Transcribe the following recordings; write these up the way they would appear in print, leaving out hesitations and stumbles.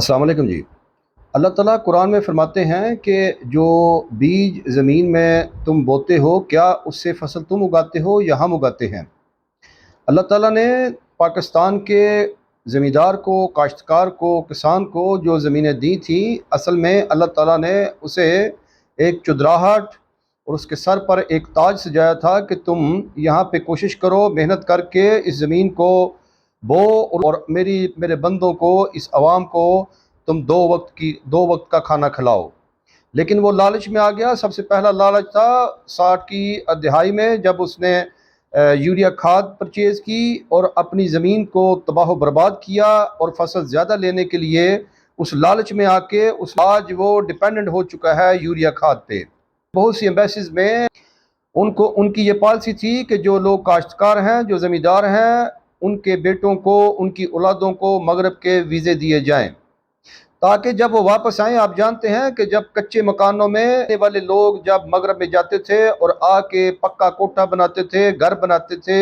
अस्सलाम वालेकुम जी। अल्लाह ताला कुरान में फ़रमाते हैं कि जो बीज ज़मीन में तुम बोते हो, क्या उससे फसल तुम उगाते हो या हम उगाते हैं? अल्लाह ताला ने पाकिस्तान के ज़मींदार को, काश्तकार को, किसान को जो ज़मीनें दी थी, असल में अल्लाह ताला ने उसे एक चुदराहट और उसके सर पर एक ताज सजाया था कि तुम यहाँ पे कोशिश करो, मेहनत करके इस ज़मीन को बो और मेरे बंदों को, इस अवाम को तुम दो वक्त का खाना खिलाओ। लेकिन वो लालच में आ गया। सबसे पहला लालच था 60 की दहाई में, जब उसने यूरिया खाद परचेज़ की और अपनी ज़मीन को तबाह बर्बाद किया और फसल ज़्यादा लेने के लिए उस लालच में आके उस आज वो डिपेंडेंट हो चुका है यूरिया खाद पे। बहुत सी एम्बेसीज में उनको उनकी ये पॉलिसी थी कि जो लोग काश्तकार हैं, जो ज़मींदार हैं, उनके बेटों को, उनकी औलादों को मगरब के वीज़े दिए जाएं, ताकि जब वो वापस आएँ। आप जानते हैं कि जब कच्चे मकानों में रहने वाले लोग जब मगरब में जाते थे और आके पक्का कोठा बनाते थे, घर बनाते थे,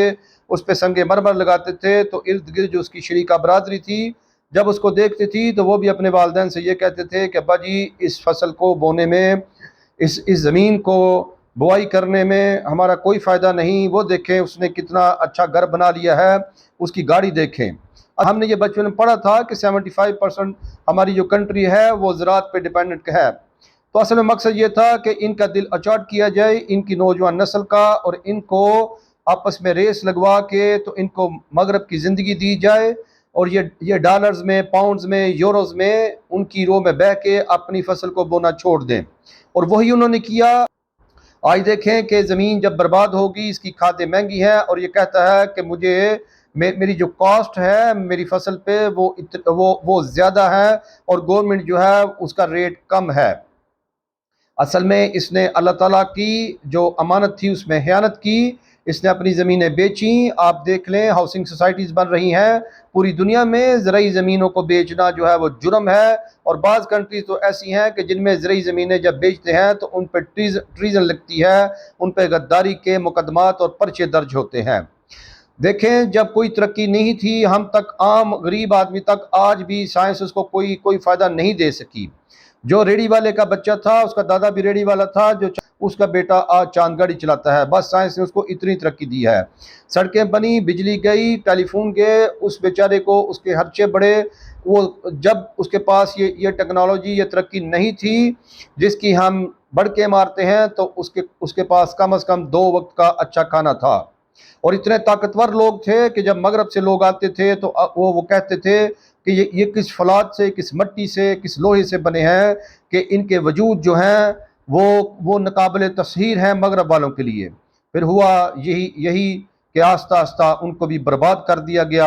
उस पे संगे मरमर लगाते थे, तो इर्द गिर्द जो उसकी शरीका बरादरी थी, जब उसको देखती थी तो वो भी अपने वालिदैन से ये कहते थे कि अब्बा जी, इस फसल को बोने में, इस ज़मीन को बुआई करने में हमारा कोई फ़ायदा नहीं। वो देखें उसने कितना अच्छा घर बना लिया है, उसकी गाड़ी देखें। हमने ये बचपन में पढ़ा था कि 75% हमारी जो कंट्री है वो ज़राअत पे डिपेंडेंट है। तो असल में मकसद ये था कि इनका दिल अचाट किया जाए, इनकी नौजवान नस्ल का, और इनको आपस में रेस लगवा के तो इनको मगरब की ज़िंदगी दी जाए, और ये डॉलर्स में, पाउंड्स में, यूरोज़ में उनकी रो में बह के अपनी फसल को बोना छोड़ दें। और वही उन्होंने किया। आज देखें कि ज़मीन जब बर्बाद होगी, इसकी खादें महंगी हैं, और ये कहता है कि मेरी जो कॉस्ट है मेरी फसल पे वो ज़्यादा है, और गवर्नमेंट जो है उसका रेट कम है। असल में इसने अल्लाह ताला की जो अमानत थी उसमें खयानत की। इसने अपनी ज़मीनें बेची। आप देख लें, हाउसिंग सोसाइटीज़ बन रही हैं पूरी दुनिया में। ज़राई ज़मीनों को बेचना जो है वो जुर्म है, और बाज़ कंट्रीज तो ऐसी हैं कि जिनमें ज़राई ज़मीनें जब बेचते हैं तो उन पर ट्रीज़न लगती है, उन पर गद्दारी के मुकदमात और पर्चे दर्ज होते हैं। देखें, जब कोई तरक्की नहीं थी, हम तक, आम गरीब आदमी तक, आज भी साइंस उसको कोई कोई फ़ायदा नहीं दे सकी। जो रेडी वाले का बच्चा था, उसका दादा भी रेडी वाला था, उसका बेटा आज चांद गाड़ी चलाता है। बस साइंस ने उसको इतनी तरक्की दी है। सड़कें बनी, बिजली गई, टेलीफोन गए, उस बेचारे को उसके खर्चे बढ़े। वो जब उसके पास ये टेक्नोलॉजी, ये तरक्की नहीं थी जिसकी हम बढ़ के मारते हैं, तो उसके पास कम अज़ कम 2 वक्त का अच्छा खाना था। और इतने ताकतवर लोग थे कि जब मगरब से लोग आते थे तो वो कहते थे कि ये किस फलाद से, किस मट्टी से, किस लोहे से बने हैं कि इनके वजूद जो हैं वो नाकाबिल तस्हीर हैं मगरब वालों के लिए। फिर हुआ यही यही कि आस्ता आस्ता उनको भी बर्बाद कर दिया गया।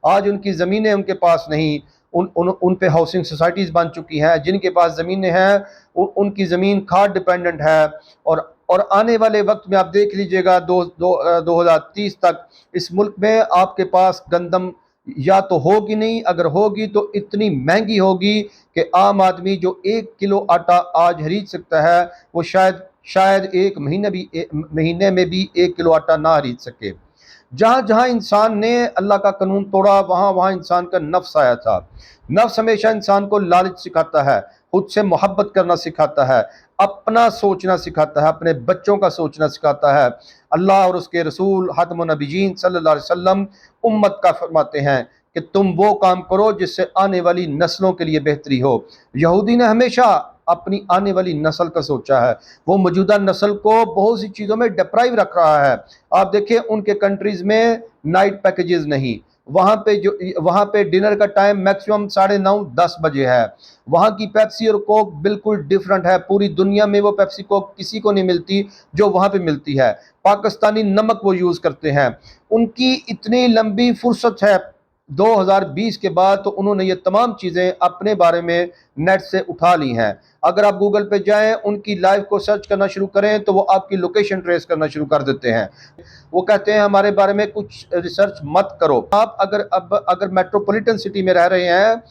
आज उनकी ज़मीनें उनके पास नहीं, उन पे हाउसिंग सोसाइटीज़ बन चुकी हैं। जिनके पास ज़मीनें हैं उनकी ज़मीन खाद डिपेंडेंट है। और आने वाले वक्त में आप देख लीजिएगा, 2030 तक इस मुल्क में आपके पास गंदम या तो होगी नहीं, अगर होगी तो इतनी महंगी होगी कि आम आदमी जो 1 किलो आटा आज खरीद सकता है, वो शायद शायद एक महीने में भी 1 किलो आटा ना खरीद सके। जहाँ जहाँ इंसान ने अल्लाह का कानून तोड़ा, वहाँ वहाँ इंसान का नफ्स आया था। नफ्स हमेशा इंसान को लालच सिखाता है, खुद से मोहब्बत करना सिखाता है, अपना सोचना सिखाता है, अपने बच्चों का सोचना सिखाता है। अल्लाह और उसके रसूल खातमुन नबीयीन सल्लल्लाहु अलैहि वसल्लम उम्मत का फरमाते हैं कि तुम वो काम करो जिससे आने वाली नस्लों के लिए बेहतरी हो। यहूदी ने हमेशा अपनी आने वाली नस्ल का सोचा है। वो मौजूदा नस्ल को बहुत सी चीज़ों में डिप्राइव रख रहा है। आप देखिए, उनके कंट्रीज़ में नाइट पैकेजेस नहीं, वहाँ पे डिनर का टाइम मैक्सिमम 9:30-10 बजे है। वहाँ की पेप्सी और कोक बिल्कुल डिफरेंट है। पूरी दुनिया में वो पेप्सी कोक किसी को नहीं मिलती जो वहाँ पे मिलती है। पाकिस्तानी नमक वो यूज़ करते हैं। उनकी इतनी लंबी फुर्सत है 2020 के बाद, तो उन्होंने ये तमाम चीज़ें अपने बारे में नेट से उठा ली हैं। अगर आप गूगल पे जाएं, उनकी लाइव को सर्च करना शुरू करें तो वो आपकी लोकेशन ट्रेस करना शुरू कर देते हैं। वो कहते हैं हमारे बारे में कुछ रिसर्च मत करो। आप अगर मेट्रोपॉलिटन सिटी में रह रहे हैं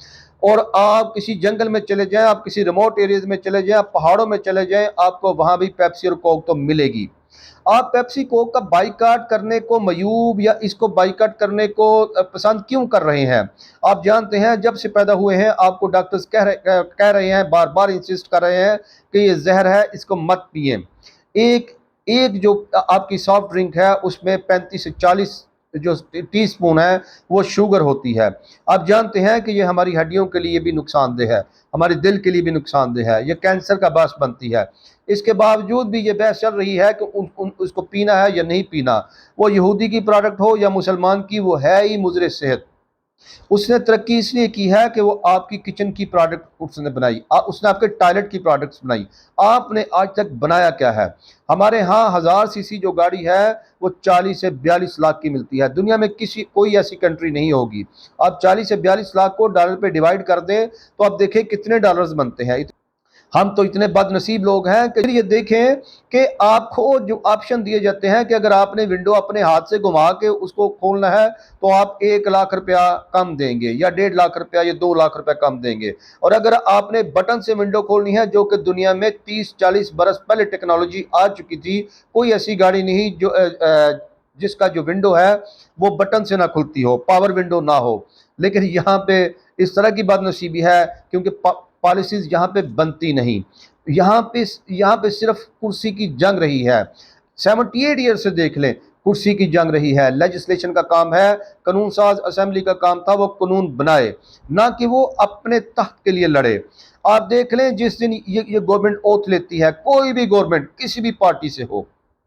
और आप किसी जंगल में चले जाएं, आप किसी रिमोट एरियाज में चले जाएं, आप पहाड़ों में चले जाएं, आपको वहां भी पेप्सी और कोक तो मिलेगी। آپ پیپسی کوک کا بائیکاٹ کرنے کو میوب یا اس کو بائیکاٹ کرنے کو پسند کیوں کر رہے ہیں؟ آپ جانتے ہیں جب سے پیدا ہوئے ہیں آپ کو ڈاکٹرز کہہ رہے ہیں، بار بار انسسٹ کر رہے ہیں کہ یہ زہر ہے، اس کو مت پئیں۔ ایک ایک جو آپ کی سافٹ ڈرنک ہے اس میں 35 سے 40 جو ٹی سپون ہے وہ شوگر ہوتی ہے۔ آپ جانتے ہیں کہ یہ ہماری ہڈیوں کے لیے بھی نقصان دہ ہے، ہمارے دل کے لیے بھی نقصان دہ ہے، یہ کینسر کا باعث بنتی ہے۔ اس کے باوجود بھی یہ بحث چل رہی ہے کہ اس کو پینا ہے یا نہیں پینا، وہ یہودی کی پروڈکٹ ہو یا مسلمان کی، وہ ہے ہی مضر صحت۔ اس نے ترقی اس لیے کی ہے کہ وہ آپ کی کچن کی پروڈکٹ اس نے بنائی، اس نے آپ کے ٹائلٹ کی پروڈکٹس بنائی۔ آپ نے آج تک بنایا کیا ہے؟ ہمارے ہاں 1000 cc جو گاڑی ہے وہ 40 سے 42 لاکھ کی ملتی ہے، دنیا میں کوئی ایسی کنٹری نہیں ہوگی۔ آپ 40 سے 42 لاکھ کو ڈالر پہ ڈیوائیڈ کر دیں تو آپ دیکھیں کتنے ڈالرز بنتے ہیں۔ ہم تو اتنے بد نصیب لوگ ہیں کہ یہ دیکھیں کہ آپ کو جو آپشن دیے جاتے ہیں کہ اگر آپ نے ونڈو اپنے ہاتھ سے گھما کے اس کو کھولنا ہے تو آپ 1 لاکھ روپیہ کم دیں گے یا 1.5 لاکھ روپیہ یا 2 لاکھ روپیہ کم دیں گے، اور اگر آپ نے بٹن سے ونڈو کھولنی ہے جو کہ دنیا میں 30-40 برس پہلے ٹیکنالوجی آ چکی تھی، کوئی ایسی گاڑی نہیں جو جس کا جو ونڈو ہے وہ بٹن سے نہ کھلتی ہو، پاور ونڈو نہ ہو، لیکن یہاں پہ اس طرح کی بد نصیبی ہے کیونکہ پالیسیز یہاں پہ بنتی نہیں۔ یہاں پہ صرف کرسی کی جنگ رہی ہے۔ 78 ایئر سے دیکھ لیں کرسی کی جنگ رہی ہے۔ لیجسلیشن کا کام ہے، قانون ساز اسمبلی کا کام تھا وہ قانون بنائے، نہ کہ وہ اپنے تخت کے لیے لڑے۔ آپ دیکھ لیں جس دن یہ گورنمنٹ اوتھ لیتی ہے، کوئی بھی گورنمنٹ کسی بھی پارٹی سے ہو،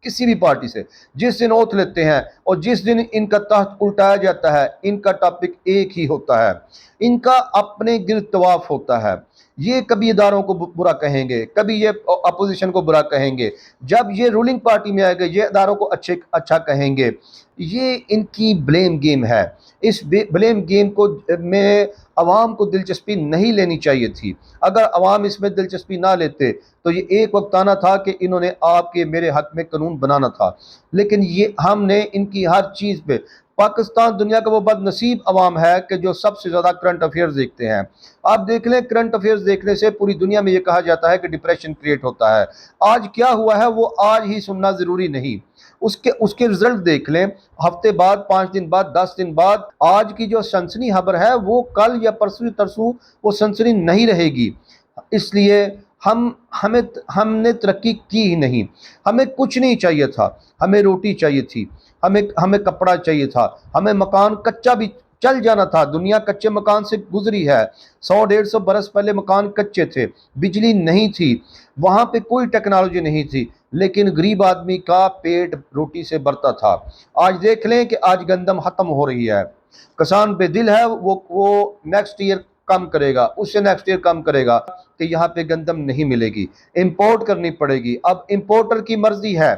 کسی بھی پارٹی سے، جس دن اوتھ لیتے ہیں اور جس دن ان کا تخت الٹایا جاتا ہے، ان کا ٹاپک ایک ہی ہوتا ہے، ان کا اپنے گرد طواف ہوتا ہے۔ یہ کبھی اداروں کو برا کہیں گے، کبھی یہ اپوزیشن کو برا کہیں گے، جب یہ رولنگ پارٹی میں آئے گے یہ اداروں کو اچھا کہیں گے۔ یہ ان کی بلیم گیم ہے۔ اس بلیم گیم کو میں عوام کو دلچسپی نہیں لینی چاہیے تھی۔ اگر عوام اس میں دلچسپی نہ لیتے تو یہ ایک وقت آنا تھا کہ انہوں نے آپ کے میرے حق میں قانون بنانا تھا، لیکن یہ ہم نے ان کی ہر چیز پہ، پاکستان دنیا کا وہ بد نصیب عوام ہے کہ جو سب سے زیادہ کرنٹ افیئرز دیکھتے ہیں۔ آپ دیکھ لیں کرنٹ افیئرز دیکھنے سے پوری دنیا میں یہ کہا جاتا ہے کہ ڈپریشن کریٹ ہوتا ہے۔ آج کیا ہوا ہے وہ آج ہی سننا ضروری نہیں، اس کے رزلٹ دیکھ لیں، ہفتے بعد، 5 دن بعد، 10 دن بعد۔ آج کی جو سنسنی خبر ہے وہ کل یا پرسوں ترسوں وہ سنسنی نہیں رہے گی۔ اس لیے ہم نے ترقی کی ہی نہیں۔ ہمیں کچھ نہیں چاہیے تھا، ہمیں روٹی چاہیے تھی، ہمیں کپڑا چاہیے تھا، ہمیں مکان کچا بھی چل جانا تھا۔ دنیا کچے مکان سے گزری ہے، 100-150 برس پہلے مکان کچے تھے، بجلی نہیں تھی، وہاں پہ کوئی ٹیکنالوجی نہیں تھی، لیکن غریب آدمی کا پیٹ روٹی سے بھرتا تھا۔ آج دیکھ لیں کہ آج گندم ختم ہو رہی ہے، کسان پہ دل ہے، وہ نیکسٹ ایئر کم کرے گا، اس سے نیکسٹ ایئر کم کرے گا کہ یہاں پہ گندم نہیں ملے گی، امپورٹ کرنی پڑے گی۔ اب امپورٹر کی مرضی ہے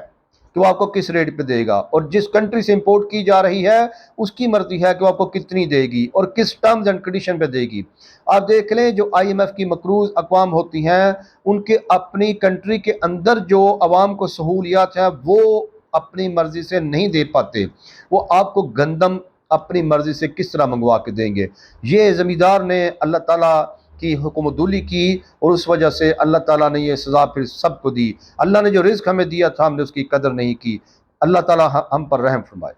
کہ وہ آپ کو کس ریٹ پہ دے گا، اور جس کنٹری سے امپورٹ کی جا رہی ہے اس کی مرضی ہے کہ وہ آپ کو کتنی دے گی اور کس ٹرمز اینڈ کنڈیشن پہ دے گی۔ آپ دیکھ لیں جو IMF کی مقروض اقوام ہوتی ہیں، ان کے اپنی کنٹری کے اندر جو عوام کو سہولیات ہیں وہ اپنی مرضی سے نہیں دے پاتے، وہ آپ کو گندم اپنی مرضی سے کس طرح منگوا کے دیں گے؟ یہ زمیندار نے اللہ تعالیٰ کی حکم دولی کی، اور اس وجہ سے اللہ تعالیٰ نے یہ سزا پھر سب کو دی۔ اللہ نے جو رزق ہمیں دیا تھا ہم نے اس کی قدر نہیں کی۔ اللہ تعالیٰ ہم پر رحم فرمائے۔